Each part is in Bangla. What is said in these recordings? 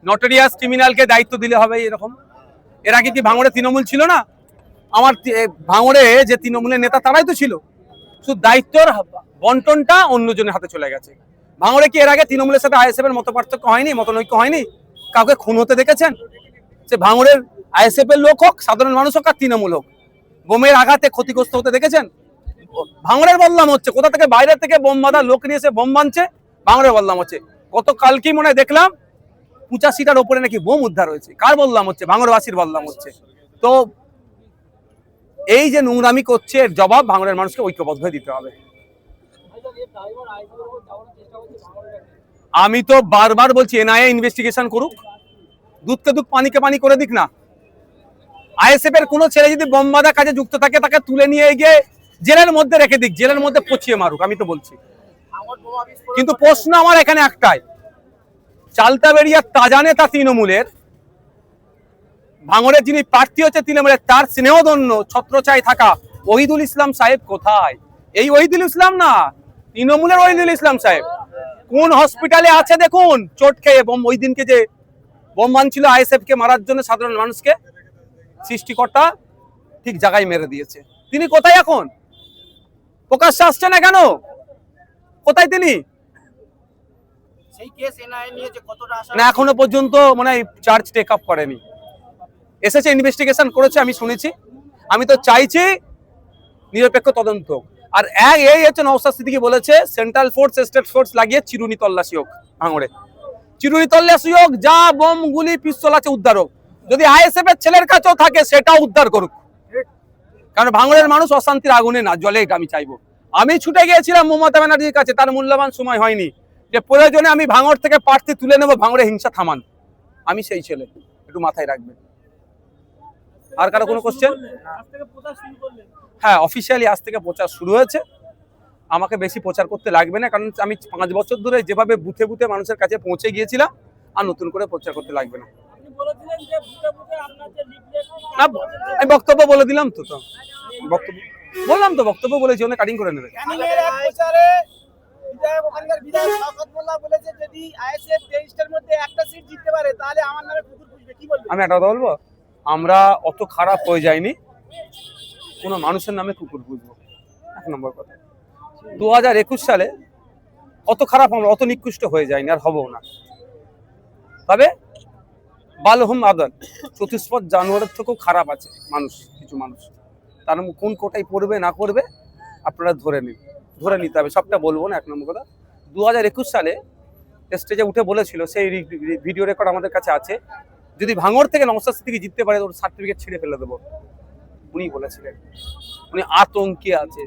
নটোরিয়াস ক্রিমিনালকে দায়িত্ব দিলে হবে এরকম? এর আগে কি ভাঙড়ে তৃণমূল ছিল না? আমার ভাঙড়ে যে তৃণমূলের নেতা তারাই তো ছিল, শুধু দায়িত্বর বন্টনটা অন্যজনের হাতে চলে গেছে। ভাঙড়ে কি এর আগে তৃণমূলের সাথে আইএসএফ এর মত পার্থক্য হয়নি, মতনৈক্য হয়নি? কাউকে খুন হতে দেখেছেন? সে ভাঙড়ের আইএসএফ এর লোক হোক, সাধারণ মানুষ হোক আর তৃণমূল হোক, বোমের আঘাতে ক্ষতিগ্রস্ত হতে দেখেছেন? ভাঙড়ের বদনাম হচ্ছে, কোথা থেকে বাইরে থেকে বোম বাঁধা লোক নিয়ে এসে বোম বাঁধছে, ভাঙড়ের বদনাম হচ্ছে। গতকালকেই মনে হয় দেখলাম 85টার ওপরে নাকি বোম উদ্ধার হয়েছে। কার বদনাম হচ্ছে? ভাঙড়বাসীর বদনাম হচ্ছে। তো এই যে নোংরামি করছে, এর জবাব ভাঙড়ের মানুষকে ঐক্যবদ্ধ হয়ে দিতে হবে। আমি তো বারবার বলছি এনআইএ ইনভেস্টিগেশন করুক, দুধকে দুধ পানিকে পানি করে দিক না। আইএসএফ এর কোনো ছেলে যদি বোম বাঁধা কাজে যুক্ত থাকে তাকে তুলে নিয়ে গিয়ে জেলের মধ্যে রেখে দিক, জেলের মধ্যে পচিয়ে মারুক, আমি তো বলছি। কিন্তু প্রশ্ন আমার এখানে একটাই, চালতাবেড়িয়ার তাজা নেতা তৃণমূলের, ভাঙড়ের যিনি প্রার্থী হচ্ছে তৃণমূলের, তার স্নেহধন্য ছত্রছায় থাকা ওহিদুল ইসলাম সাহেব কোথায়? এই ওহিদুল ইসলাম না, তৃণমূলের ওহিদুল ইসলাম সাহেব কোন হসপিটালে আছে দেখুন, চোট খেয়ে। ওই দিনকে যে বোম বানছিল আইএসএফ কে মারার জন্য সাধারণ মানুষকে, সৃষ্টিকর্তা ঠিক জায়গায় মেরে দিয়েছে। তিনি কোথায় এখন? প্রকাশ্যে আসছে না কেন? কোথায় তিনি? না এখনো পর্যন্ত মনে হয় চার্জ টেক আপ করেনি। এসেছে, ইনভেস্টিগেশন করেছে, আমি শুনেছি। আমি তো চাইছি নিরপেক্ষ তদন্ত। আর এই হচ্ছে নওশাদ সিদ্দিকী বলেছে সেন্ট্রাল ফোর্স, স্টেট ফোর্স লাগিয়ে চিরুনি তল্লাশি হোক ভাঙড়ে, চিরুনি তল্লাশি হোক, যা বোম গুলি পিস্তল আছে উদ্ধার হোক, যদি আইএসএফ এর ছেলের কাছেও থাকে সেটাও উদ্ধার করুক। কারণ ভাঙড়ের মানুষ অশান্তির আগুনে না জ্বলে, এটা আমি চাইবো। আমি ছুটে গিয়েছিলাম মমতা ব্যানার্জির কাছে, তার মূল্যবান সময় হয়নি, যে প্রয়োজনে আমি ভাঙড় থেকে প্রার্থী তুলে নেবো, ভাঙড়ে হিংসা থামান। আমি সেই ছেলে, একটু মাথায় রাখবেন। আর কারো কোনো কোশ্চেন? হ্যাঁ, অফিসিয়ালি আজ থেকে প্রচার শুরু হয়েছে। আমাকে বেশি প্রচার করতে লাগবে না, কারণ আমি 5 বছর ধরে যেভাবে বুথে বুথে মানুষের কাছে পৌঁছে গিয়েছিলাম, আর নতুন করে প্রচার করতে লাগবে না। আমি বক্তব্য বলে দিলাম তো, বক্তব্য বললাম তো, বক্তব্য বলেছি, ওখানে কাটিং করে নেবে। আমি একটা কথা বলবো, আমরা অত খারাপ হয়ে যায়নি কোনো মানুষের নামে কুকুর পুষবো, 1 নম্বর কথা। 2021 সালে অত খারাপ আমরা অত নিকৃষ্ট হয়ে যায়নি, আর হবো না। তবে বালহুম আদল, চতুষ্পদ জানোয়ারের থেকেও খারাপ আছে মানুষ, কিছু মানুষ। তার কোন কোটায় পড়বে না করবে আপনারা ধরে নিতে হবে, সবটা বলবো না। 1 নম্বর কথা, 2021 সালে স্টেজে উঠে বলেছিল, সেই ভিডিও রেকর্ড আমাদের কাছে আছে, যদি ভাঙড় থেকে নওশাদ সিদ্দিকী জিততে পারে ওর সার্টিফিকেট ছিঁড়ে ফেলে দেবো, উনি বলেছিলেন। উনি আতঙ্কে আছে।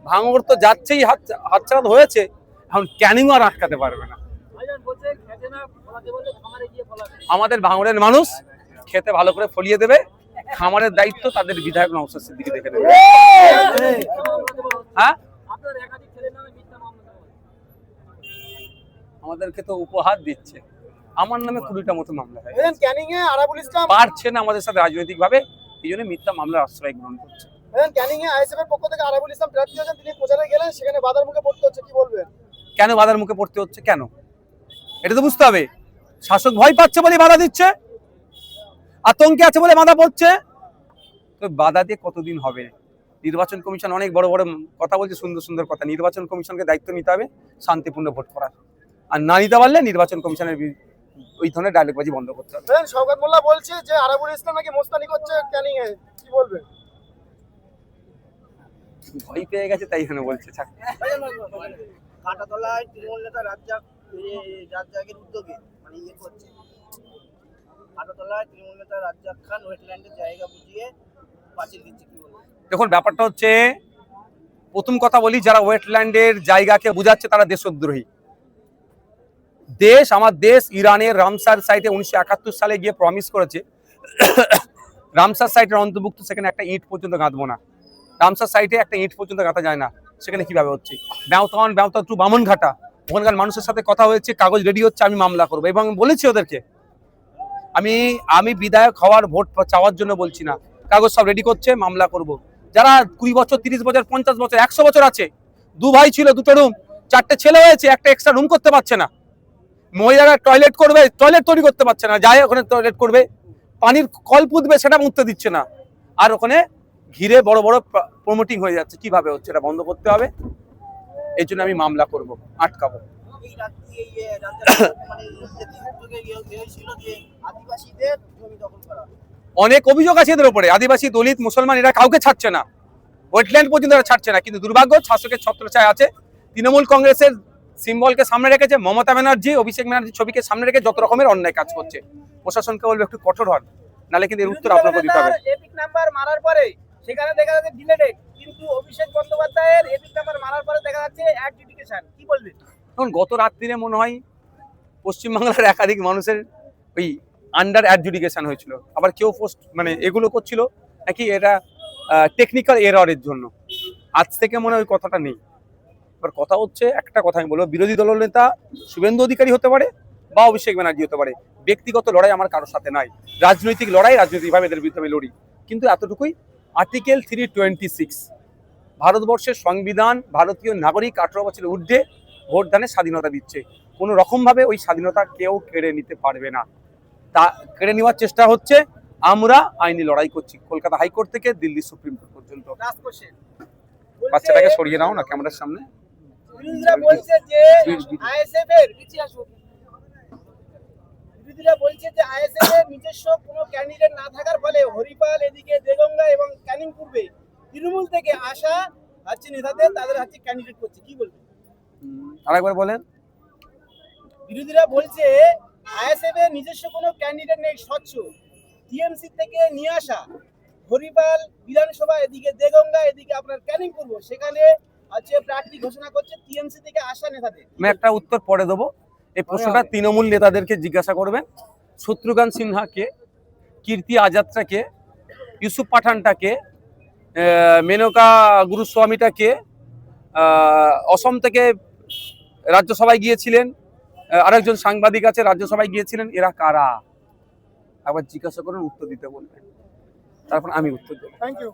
ভাঙড় তো যাচ্ছেই হাতছাড়া হয়েছে, এখন ক্যানিং আর আটকাতে পারবে না। আমাদের ভাঙড়ের মানুষ খেতে ভালো করে ফলিয়ে দেবে, খামারের দায়িত্ব তাদের বিধায়ক নওশাদ সিদ্দিকী দেখে নেবে। হ্যাঁ, আমাদেরকে তো উপহার দিচ্ছে, আমার নামে 20টা মতো মামলা হয়, পারছে না আমাদের সাথে রাজনৈতিক ভাবে, এই জন্য মিথ্যা মামলার আশ্রয় গ্রহণ করছে। কেন বাধার মুখে পড়তে হচ্ছে? কেন, এটা তো বুঝতে হবে। শাসক ভয় পাচ্ছে বলে বাধা দিচ্ছে, আতঙ্কে আছে বলে বাধা পড়ছে। তো বাধা দিয়ে কতদিন হবে? নির্বাচন কমিশন অনেক বড় বড় কথা বলছে, সুন্দর সুন্দর কথা। নির্বাচন কমিশনকে দায়িত্ব নিতে হবে শান্তিপূর্ণ ভোট করার, আর না নিতে পারলে নির্বাচন কমিশনের ওই ধরনের ডায়লগবাজি বন্ধ করতে হবে। শওকত মোল্লা বলছে যে আরাবুল ইসলাম নাকি মোস্তানি করছে ক্যানিং এ, কি বলবেন? ভয় পেয়ে গেছে তাই এখানে বলছে। কাটাতলায় তৃণমূল নেতা রাজ্জাকের উদ্যোগে মানে করছে, কাটাতলায় তৃণমূল নেতা রাজ্জাক খান ওয়েটল্যান্ডের জায়গা বুঝিয়ে পাঁচিল দিচ্ছে, কি বলবেন? দেখুন, ব্যাপারটা হচ্ছে, প্রথম কথা বলি, যারা ওয়েটল্যান্ডের জায়গাকে বুঝাচ্ছে তারা দেশদ্রোহী। আমার দেশ ইরানের রামসার সাইটে 1971 সালে গিয়ে প্রমিস করেছে রামসার সাইটের অন্তর্ভুক্ত, সেখানে একটা ইট পর্যন্ত গাঁথবো না। রামসার সাইটে একটা ইট পর্যন্ত গাঁথা যায় না, সেখানে কিভাবে হচ্ছে? ব্যবতা টু বামনঘাটা, ওখানকার মানুষের সাথে কথা হয়েছে, কাগজ রেডি হচ্ছে, আমি মামলা করবো। এবং বলেছি ওদেরকে, আমি বিধায়ক হওয়ার ভোট চাওয়ার জন্য বলছি না, কাগজ সব রেডি করছে, মামলা করব। যারা 20 বছর 30 বছর 50 বছর 100 বছর আছে, 2 ভাই ছিল, 2টো রুম, 4টে ছেলে হয়েছে, একটা এক্সট্রা রুম করতে পারছে না, মহিলারা টয়লেট করবে, টয়লেট তৈরি করতে পারছে না, যায় ওখানে টয়লেট করবে, পানির কল পুঁতবে সেটা মুছতে দিচ্ছে না, আর ওখানে ঘিরে বড় বড় প্রমোটিং হয়ে যাচ্ছে। কিভাবে হচ্ছে, এটা বন্ধ করতে হবে। এই জন্য আমি মামলা করব, আটকাবো। এই রাজ্জাক মানে উদ্যোগে হয়েছিল যে আদিবাসীদের জমি দখল করা। অনেক অভিযোগ আছে এদের উপরে, আদিবাসী, দলিত, মুসলমান এরা কাউকে ছাড়ছে না, ওয়েটল্যান্ড পর্যন্ত এরা ছাড়ছে না। কিন্তু দুর্ভাগ্য, শাসকের ছত্রছায়া আছে। তৃণমূল কংগ্রেসের সিম্বলকে সামনে রেখেছে, মমতা ব্যানার্জি, অভিষেক ব্যানার্জির ছবিকে সামনে রেখে যত রকমের অন্যায় কাজ করছে। প্রশাসনকে বলবে একটু কঠোর হন, নাহলে কিন্তু এর উত্তর আপনাকে দিতে হবে। এপিক নাম্বার মারার পরে সেখানে দেখা যাচ্ছে ডিলেটেড, কিন্তু অভিষেক বন্দ্যোপাধ্যায়ের এপিক নাম্বার মারার পরে দেখা যাচ্ছে অ্যাডজুডিকেশন। কি বলবেন? এখন গত রাত্রিরে মনে হয় পশ্চিমবাংলার একাধিক মানুষের ওই আন্ডার অ্যাডজুডিকেশন হয়েছিল, আবার কেউ পোস্ট মানে এগুলো করছিল নাকি এটা টেকনিক্যাল এররের জন্য। আজ থেকে মনে হয় ওই কথাটা নেই। এবার কথা হচ্ছে, একটা কথা আমি বলবো, বিরোধী দলনেতা শুভেন্দু অধিকারী হতে পারে বা অভিষেক ব্যানার্জি হতে পারে, ব্যক্তিগত লড়াই আমার কারোর সাথে নাই। রাজনৈতিক লড়াই, রাজনৈতিকভাবে এদের বিরুদ্ধে আমি লড়ি। কিন্তু এতটুকুই, আর্টিকেল 326 ভারতবর্ষের সংবিধান ভারতীয় নাগরিক 18 বছরের ঊর্ধ্বে ভোটদানের স্বাধীনতা দিচ্ছে। কোনো রকমভাবে ওই স্বাধীনতা কেউ কেড়ে নিতে পারবে না। তা কেড়ে নেওয়ার চেষ্টা হচ্ছে, আমরা আইনি লড়াই করছি, কলকাতা হাইকোর্ট থেকে দিল্লি সুপ্রিম কোর্ট পর্যন্ত। লাস্ট কোশ্চেন, বাচ্চাটাকে সরিয়ে নাও না ক্যামেরার সামনে। বিরোধীরা বলছে যে আইএসএফ এর নিজস্ব কোনো ক্যান্ডিডেট না থাকার ফলে হরিপাল, এদিকে দেগঙ্গা এবং ক্যানিং পূর্বে তৃণমূল থেকে আসা হচ্ছে নেতাদের তাদের হচ্ছে ক্যান্ডিডেট করছে। কি বলবেন? আরেকবার বলেন। বিরোধীরা বলছে আইএসএফ এর নিজস্ব কোনো ক্যান্ডিডেট নেই, স্বচ্ছ। টিএমসি থেকে নিয়ে আসা হরিপাল বিধানসভা, এদিকে দেগঙ্গা, এদিকে আপনার ক্যানিং পূর্ব, সেখানে হচ্ছে প্রার্থী ঘোষণা করছে টিএমসি থেকে আসা নেতাদের। আমি একটা উত্তর পরে দেবো। এই প্রশ্নটা তৃণমূল নেতাদেরকে জিজ্ঞাসা করবেন। শত্রুঘ্ন সিনহাকে, কীর্তি আজাদটাকে, ইউসুফ পাঠানটাকে, মেনকা গুরুস্বামীটাকে, অসম থেকে রাজ্যসভায় গিয়েছিলেন, আরেকজন সাংবাদিক আছে রাজ্যসভায় গিয়েছিলেন, এরা কারা? আবার জিজ্ঞাসা করুন, উত্তর দিতে বলবেন, তারপর আমি উত্তর দেবো। Thank you.